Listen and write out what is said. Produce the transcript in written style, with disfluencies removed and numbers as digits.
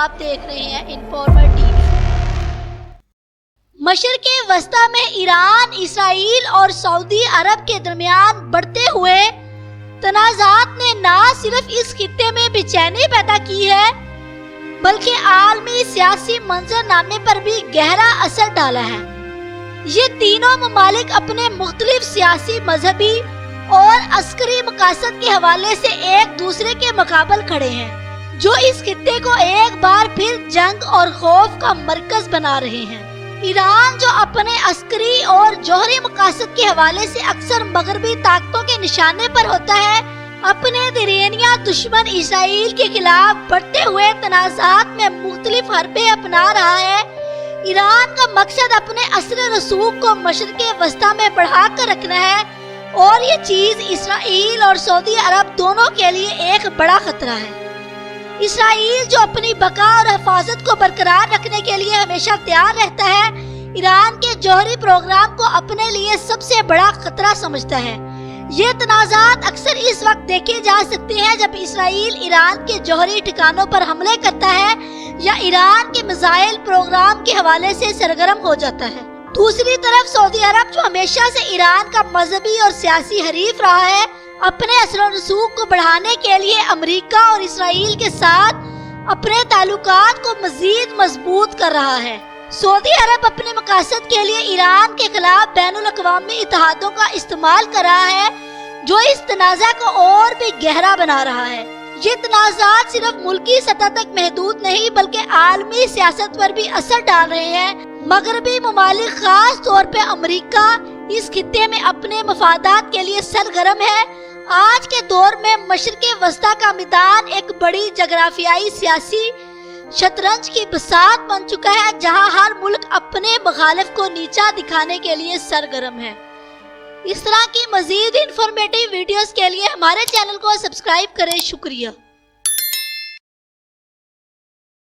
आप देख रहे हैं इन्फॉर्मर टीवी। मशरिक़ वस्ता में ईरान, इसराइल और सऊदी अरब के दरमियान बढ़ते हुए तनाज़ात ने न सिर्फ इस खित्ते में बेचैनी पैदा की है बल्कि आलमी सियासी मंजरनामे पर भी गहरा असर डाला है। ये तीनों ममालिक अपने मुख्तलिफ सियासी, मजहबी और अस्करी मकासद के हवाले से एक दूसरे के मुकाबले खड़े हैं, जो इस खित्ते को एक बार फिर जंग और खौफ का मरकज बना रहे हैं। ईरान, जो अपने अस्करी और जौहरी मकासद के हवाले से अक्सर मगरबी ताकतों के निशाने पर होता है, अपने दरमियाना दुश्मन इसराइल के खिलाफ बढ़ते हुए तनाज़ात में मुख्तलिफ हरबे अपना रहा है। ईरान का मकसद अपने असर रसूख को मशरिक़ वस्ता में बढ़ा कर रखना है और ये चीज इसराइल और सऊदी अरब दोनों के लिए एक बड़ा खतरा है। इसराइल, जो अपनी बका और हिफाजत को बरकरार रखने के लिए हमेशा तैयार रहता है, ईरान के जौहरी प्रोग्राम को अपने लिए सबसे बड़ा खतरा समझता है। ये तनाज़ात अक्सर इस वक्त देखे जा सकते हैं जब इसराइल ईरान के जौहरी ठिकानों पर हमले करता है या ईरान के मिसाइल प्रोग्राम के हवाले से सरगर्म हो जाता है। दूसरी तरफ सऊदी अरब, जो हमेशा से ईरान का मजहबी और सियासी हरीफ रहा है, अपने असर रसूख को बढ़ाने के लिए अमेरिका और इसराइल के साथ अपने ताल्लुकात को मजीद मजबूत कर रहा है। सऊदी अरब अपने मकासद के लिए ईरान के खिलाफ बैनुल अक़वामी इत्तेहादों का इस्तेमाल कर रहा है, जो इस तनाज़ा को और भी गहरा बना रहा है। ये तनाज़ात सिर्फ मुल्की सतह तक महदूद नहीं बल्कि आलमी सियासत पर भी असर डाल रहे हैं। मगरबी ममालिक, खास तौर पे अमेरिका, इस खित्ते में अपने मफादात के लिए सरगर्म है। आज के दौर में मशरिक़ वस्ता का मैदान एक बड़ी जगराफियाई सियासी शतरंज की बसात बन चुका है, जहां हर मुल्क अपने मुखालिफ को नीचा दिखाने के लिए सरगर्म है। इस तरह की मजीद इंफॉर्मेटिव वीडियोस के लिए हमारे चैनल को सब्सक्राइब करें। शुक्रिया।